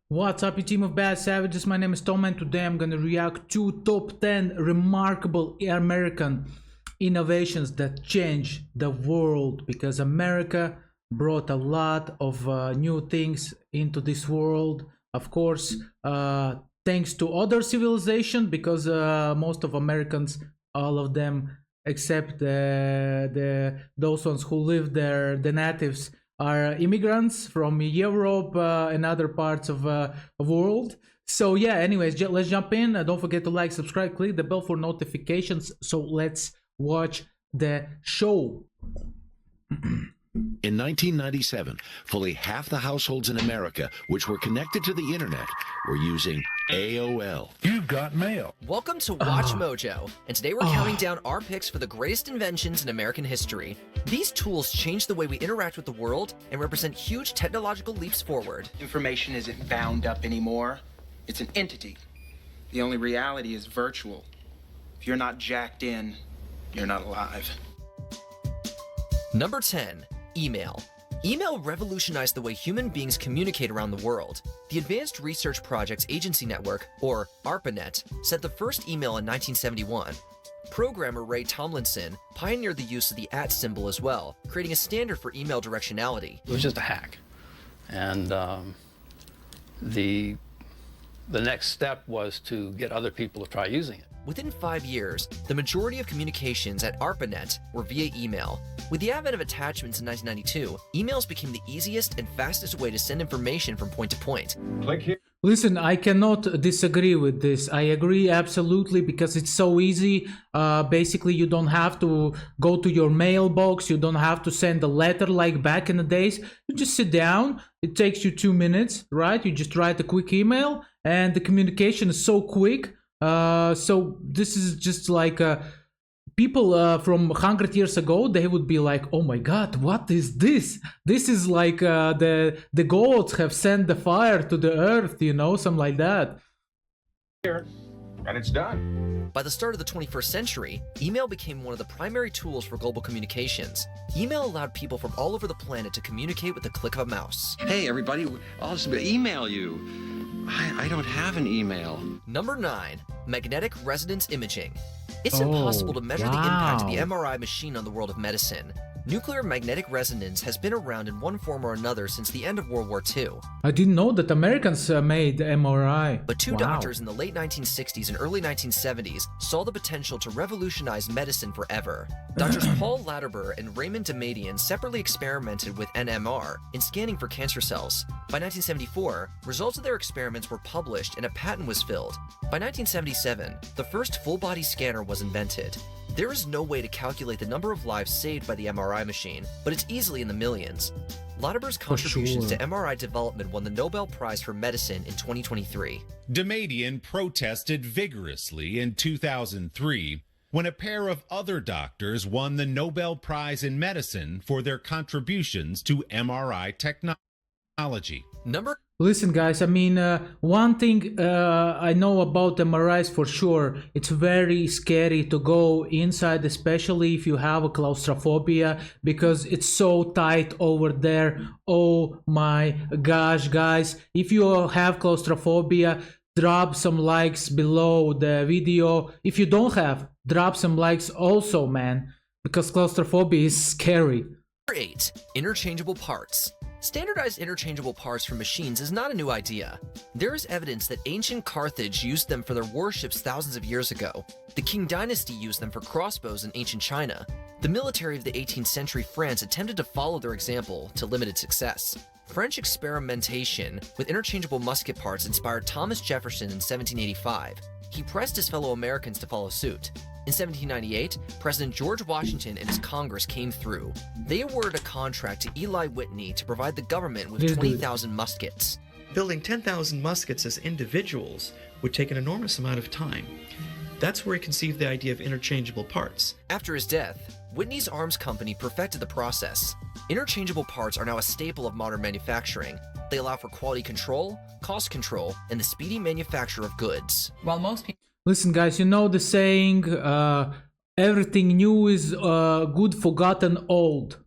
What's up, you team of bad savages? My name is Tom and today I'm gonna react to top 10 remarkable American innovations that change the world, because America brought a lot of new things into this world. Of course, thanks to other civilization, because most of Americans, all of them except those ones who live there, the natives, are immigrants from Europe and other parts of world. So yeah, anyways, let's jump in. Don't forget to like, subscribe, click the bell for notifications. So let's watch the show. In 1997, fully half the households in America which were connected to the internet were using AOL. You've got mail. Welcome to Watch Mojo, and today we're counting down our picks for the greatest inventions in American history. These tools change the way we interact with the world and represent huge technological leaps forward. Information isn't bound up anymore. It's an entity. The only reality is virtual. If you're not jacked in, you're not alive. Number 10. Email. Email revolutionized the way human beings communicate around the world. The Advanced Research Projects Agency Network, or ARPANET, sent the first email in 1971. Programmer Ray Tomlinson pioneered the use of the @ symbol as well, creating a standard for email directionality. It was just a hack. And the next step was to get other people to try using it. Within 5 years, the majority of communications at ARPANET were via email. With the advent of attachments in 1992, emails became the easiest and fastest way to send information from point to point. Click here. Listen, I cannot disagree with this. I agree absolutely, because it's so easy. Basically, you don't have to go to your mailbox. You don't have to send a letter like back in the days. You just sit down. It takes you 2 minutes, right? You just write a quick email and the communication is so quick. So this is just like people from 100 years ago, they would be like, oh my god, what is this? This is like the gods have sent the fire to the earth, you know, something like that. Here, and it's done. By the start of the 21st century, email became one of the primary tools for global communications. Email allowed people from all over the planet to communicate with the click of a mouse. Hey everybody, I'll just email you. I don't have an email. Number 9. Magnetic resonance imaging. It's impossible to measure the impact of the MRI machine on the world of medicine. Nuclear magnetic resonance has been around in one form or another since the end of World War II. I didn't know that Americans made MRI. But two doctors in the late 1960s and early 1970s saw the potential to revolutionize medicine forever. Doctors Paul Lattimer and Raymond Damadian separately experimented with NMR in scanning for cancer cells. By 1974, results of their experiments were published and a patent was filed. By 1977, the first full-body scanner was invented. There is no way to calculate the number of lives saved by the MRI machine, but it's easily in the millions. Lattimer's contributions to MRI development won the Nobel Prize for Medicine in 2023. Damadian protested vigorously in 2003 when a pair of other doctors won the Nobel Prize in Medicine for their contributions to MRI technology. Listen guys, I mean, one thing I know about MRIs for sure, it's very scary to go inside, especially if you have a claustrophobia, because it's so tight over there. Oh my gosh, guys, if you have claustrophobia, drop some likes below the video. If you don't have, drop some likes also, man, because claustrophobia is scary. Number 8. Interchangeable parts. Standardized interchangeable parts for machines is not a new idea. There is evidence that ancient Carthage used them for their warships thousands of years ago. The Qing dynasty used them for crossbows in ancient China. The military of the 18th century France attempted to follow their example to limited success. French experimentation with interchangeable musket parts inspired Thomas Jefferson in 1785. He pressed his fellow Americans to follow suit. In 1798, President George Washington and his Congress came through. They awarded a contract to Eli Whitney to provide the government with 20,000 muskets. Building 10,000 muskets as individuals would take an enormous amount of time. That's where he conceived the idea of interchangeable parts. After his death, Whitney's arms company perfected the process. Interchangeable parts are now a staple of modern manufacturing. They allow for quality control, cost control, and the speedy manufacture of goods. While most people Listen guys, you know the saying, everything new is good forgotten old.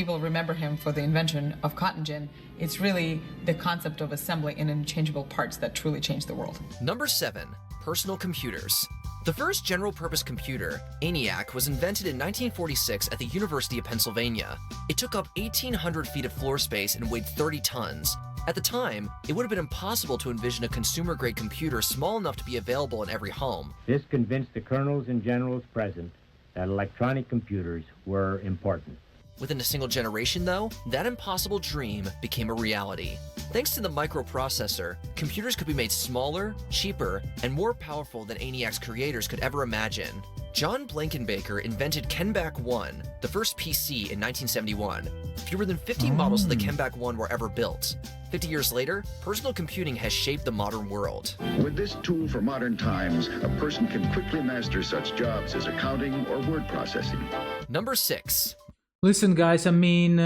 People remember him for the invention of cotton gin. It's really the concept of assembling interchangeable parts that truly changed the world. Number 7. Personal computers. The first general-purpose computer, ENIAC, was invented in 1946 at the University of Pennsylvania. It took up 1,800 feet of floor space and weighed 30 tons. At the time, it would have been impossible to envision a consumer-grade computer small enough to be available in every home. This convinced the colonels and generals present that electronic computers were important. Within a single generation, though, that impossible dream became a reality. Thanks to the microprocessor, computers could be made smaller, cheaper, and more powerful than ENIAC's creators could ever imagine. John Blankenbaker invented Kenback 1, the first PC, in 1971. Fewer than 50 models of the Kenback 1 were ever built. 50 years later, personal computing has shaped the modern world. With this tool for modern times, a person can quickly master such jobs as accounting or word processing. Number 6. Listen, guys, I mean,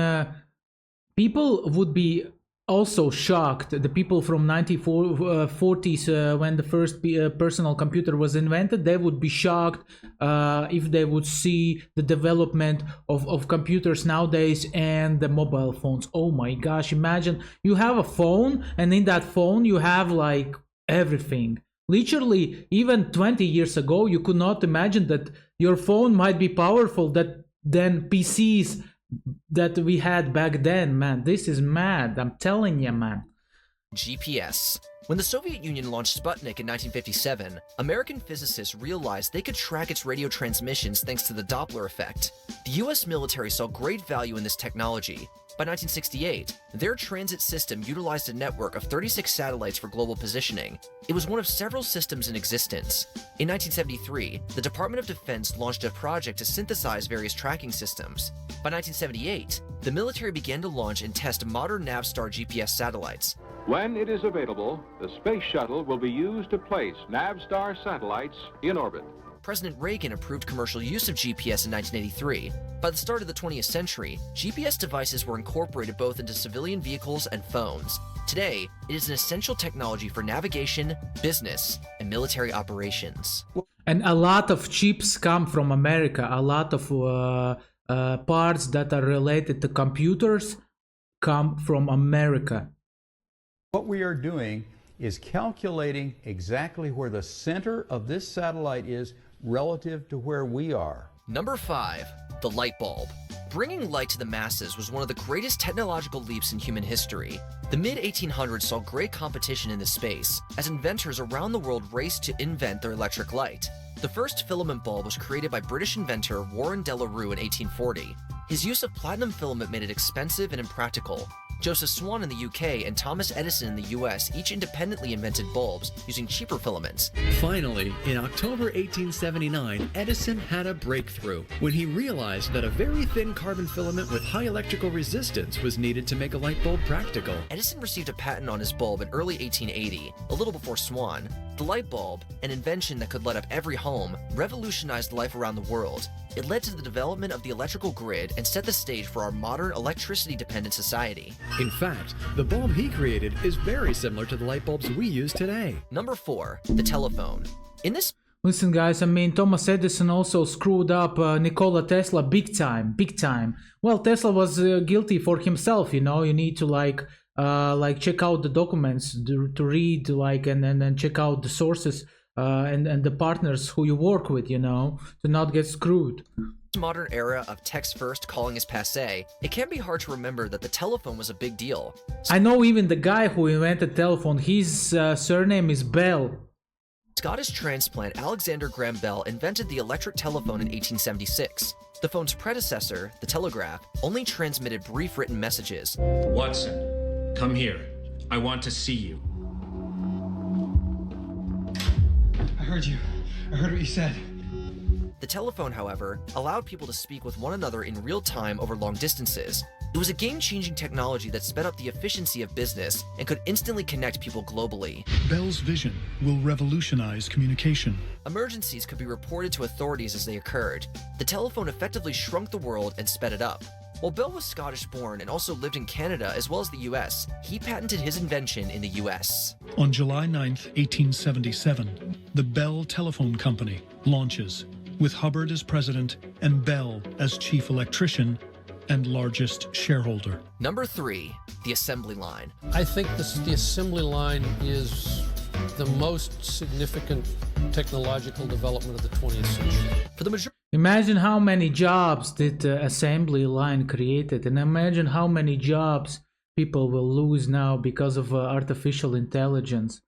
people would be also shocked. The people from 1940s, when the first personal computer was invented, they would be shocked if they would see the development of computers nowadays and the mobile phones. Oh my gosh, imagine you have a phone, and in that phone you have like everything. Literally, even 20 years ago, you could not imagine that your phone might be powerful than PCs that we had back then. Man, this is mad. I'm telling you, man. GPS. When the Soviet Union launched Sputnik in 1957, American physicists realized they could track its radio transmissions thanks to the Doppler effect. The US military saw great value in this technology. By 1968, their transit system utilized a network of 36 satellites for global positioning. It was one of several systems in existence. In 1973, the Department of Defense launched a project to synthesize various tracking systems. By 1978, the military began to launch and test modern Navstar GPS satellites. When it is available, the space shuttle will be used to place Navstar satellites in orbit. President Reagan approved commercial use of GPS in 1983. By the start of the 20th century, GPS devices were incorporated both into civilian vehicles and phones. Today, it is an essential technology for navigation, business, and military operations. And a lot of chips come from America. A lot of parts that are related to computers come from America. What we are doing is calculating exactly where the center of this satellite is relative to where we are. Number 5. The light bulb. Bringing light to the masses was one of the greatest technological leaps in human history. The mid-1800s saw great competition in this space, as inventors around the world raced to invent their electric light. The first filament bulb was created by British inventor Warren de la Rue in 1840. His use of platinum filament made it expensive and impractical. Joseph Swan in the UK and Thomas Edison in the US each independently invented bulbs using cheaper filaments. Finally, in October 1879, Edison had a breakthrough when he realized that a very thin carbon filament with high electrical resistance was needed to make a light bulb practical. Edison received a patent on his bulb in early 1880, a little before Swan. The light bulb, an invention that could light up every home, revolutionized life around the world. It led to the development of the electrical grid and set the stage for our modern electricity-dependent society. In fact, the bulb he created is very similar to the light bulbs we use today. Number 4. The telephone. In this... Listen, guys, I mean, Thomas Edison also screwed up Nikola Tesla big time. Well, Tesla was guilty for himself, you know. You need to like check out the documents to read, and check out the sources and the partners who you work with, you know, to not get screwed. Modern era of text first calling is passé, it can be hard to remember that the telephone was a big deal. I know even the guy who invented telephone, his surname is Bell. Scottish transplant Alexander Graham Bell invented the electric telephone in 1876. The phone's predecessor, the telegraph, only transmitted brief written messages. Watson, come here. I want to see you. I heard you. I heard what you said. The telephone, however, allowed people to speak with one another in real time over long distances. It was a game-changing technology that sped up the efficiency of business and could instantly connect people globally. Bell's vision will revolutionize communication. Emergencies could be reported to authorities as they occurred. The telephone effectively shrunk the world and sped it up. While Bell was Scottish-born and also lived in Canada as well as the US, he patented his invention in the US. On July 9th, 1877, the Bell Telephone Company launches, with Hubbard as president and Bell as chief electrician, and largest shareholder. Number 3, the assembly line. I think the assembly line is the most significant technological development of the 20th century. For the majority. Imagine how many jobs did the assembly line created, and imagine how many jobs people will lose now because of artificial intelligence.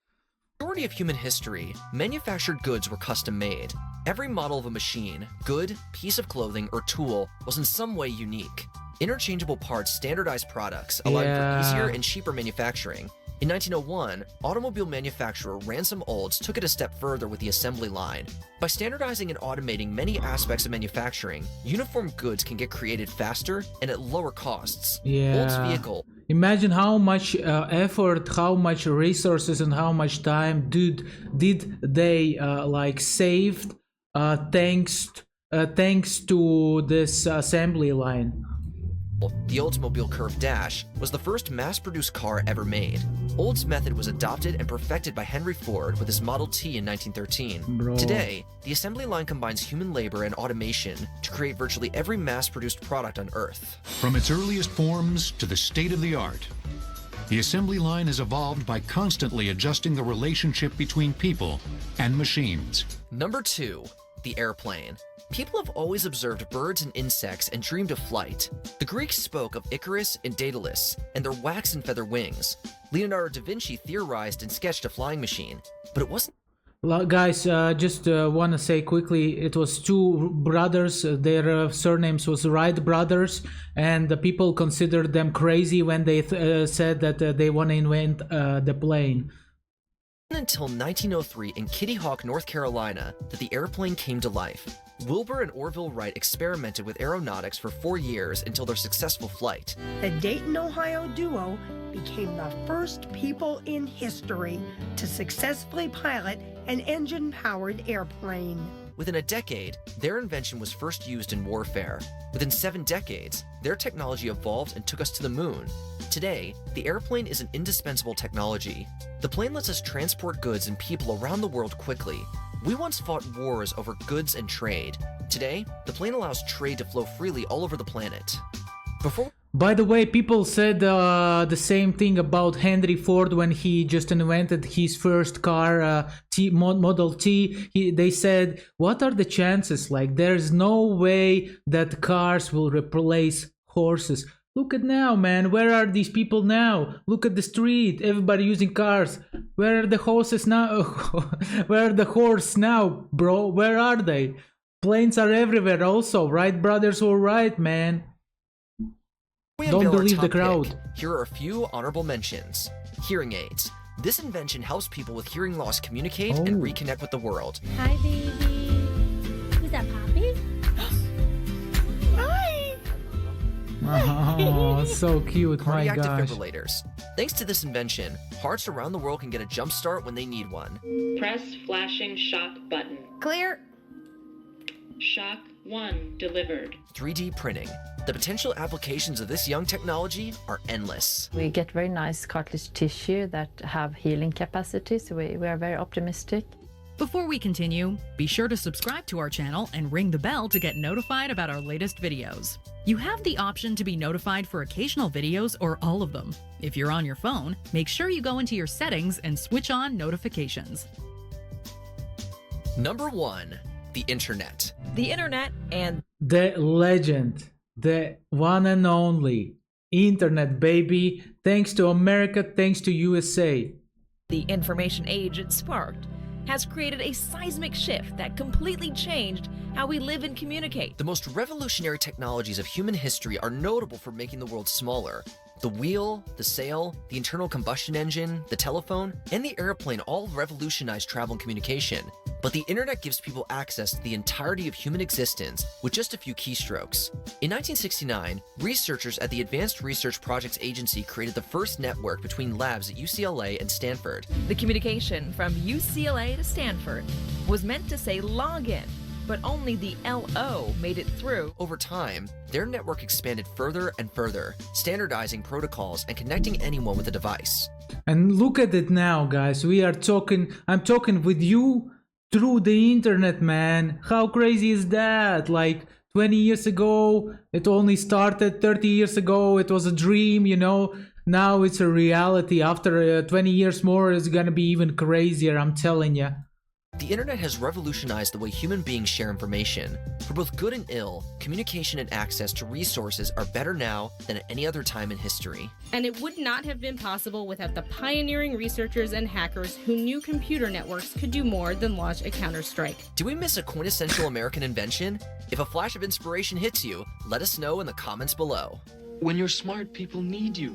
Majority of human history, manufactured goods were custom made. Every model of a machine, good, piece of clothing, or tool was in some way unique. Interchangeable parts standardized products, allowing for easier and cheaper manufacturing. In 1901, automobile manufacturer Ransom Olds took it a step further with the assembly line. By standardizing and automating many aspects of manufacturing, uniform goods can get created faster and at lower costs. Olds vehicle. Imagine how much effort, how much resources, and how much time did they like saved thanks to this assembly line. The Oldsmobile Curved Dash was the first mass-produced car ever made. Olds' method was adopted and perfected by Henry Ford with his Model T in 1913. Bro. Today, the assembly line combines human labor and automation to create virtually every mass-produced product on Earth. From its earliest forms to the state-of-the-art, the assembly line has evolved by constantly adjusting the relationship between people and machines. Number 2, the airplane. People have always observed birds and insects and dreamed of flight. The Greeks spoke of Icarus and Daedalus and their wax and feather wings. Leonardo da Vinci theorized and sketched a flying machine, but it wasn't. Guys, just want to say quickly, it was two brothers, their surnames was Wright brothers, and the people considered them crazy when they said that they want to invent the plane. Until 1903 in Kitty Hawk, North Carolina, that the airplane came to life. Wilbur and Orville Wright experimented with aeronautics for 4 years until their successful flight. The Dayton, Ohio duo became the first people in history to successfully pilot an engine-powered airplane. Within a decade, their invention was first used in warfare. Within 7 decades, their technology evolved and took us to the moon. Today, the airplane is an indispensable technology. The plane lets us transport goods and people around the world quickly. We once fought wars over goods and trade. Today, the plane allows trade to flow freely all over the planet. By the way, people said the same thing about Henry Ford when he just invented his first car, Model T. They said, what are the chances? Like, there's no way that cars will replace horses. Look at now, man. Where are these people now? Look at the street. Everybody using cars. Where are the horses now? Where are the horses now, bro? Where are they? Planes are everywhere also. Wright brothers were right, man. Don't believe the crowd. Here are a few honorable mentions. Hearing aids. This invention helps people with hearing loss communicate and reconnect with the world. Hi, baby. Who's that, Poppy? Hi. Oh, so cute, my Cardiac gosh. defibrillators. Thanks to this invention, hearts around the world can get a jump start when they need one. Press flashing shock button. Clear. Shock 1 delivered. 3D printing. The potential applications of this young technology are endless. We get very nice cartilage tissue that have healing capacity, so we are very optimistic. Before we continue, be sure to subscribe to our channel and ring the bell to get notified about our latest videos. You have the option to be notified for occasional videos or all of them. If you're on your phone, make sure you go into your settings and switch on notifications. Number 1, the internet. The internet and the legend, the one and only internet, baby. Thanks to America, thanks to USA. The information age it sparked has created a seismic shift that completely changed how we live and communicate. The most revolutionary technologies of human history are notable for making the world smaller. The wheel, the sail, the internal combustion engine, the telephone, and the airplane all revolutionized travel and communication. But the internet gives people access to the entirety of human existence with just a few keystrokes. In 1969, researchers at the Advanced Research Projects Agency created the first network between labs at UCLA and Stanford. The communication from UCLA to Stanford was meant to say login, but only the LO made it through. Over time, their network expanded further and further, standardizing protocols and connecting anyone with a device. And look at it now, guys. I'm talking with you through the internet, man. How crazy is that? Like 20 years ago it only started, 30 years ago it was a dream, you know. Now it's a reality. After 20 years more, it's gonna be even crazier, I'm telling you. The internet has revolutionized the way human beings share information. For both good and ill, communication and access to resources are better now than at any other time in history. And it would not have been possible without the pioneering researchers and hackers who knew computer networks could do more than launch a counterstrike. Do we miss a quintessential American invention? If a flash of inspiration hits you, let us know in the comments below. When you're smart, people need you.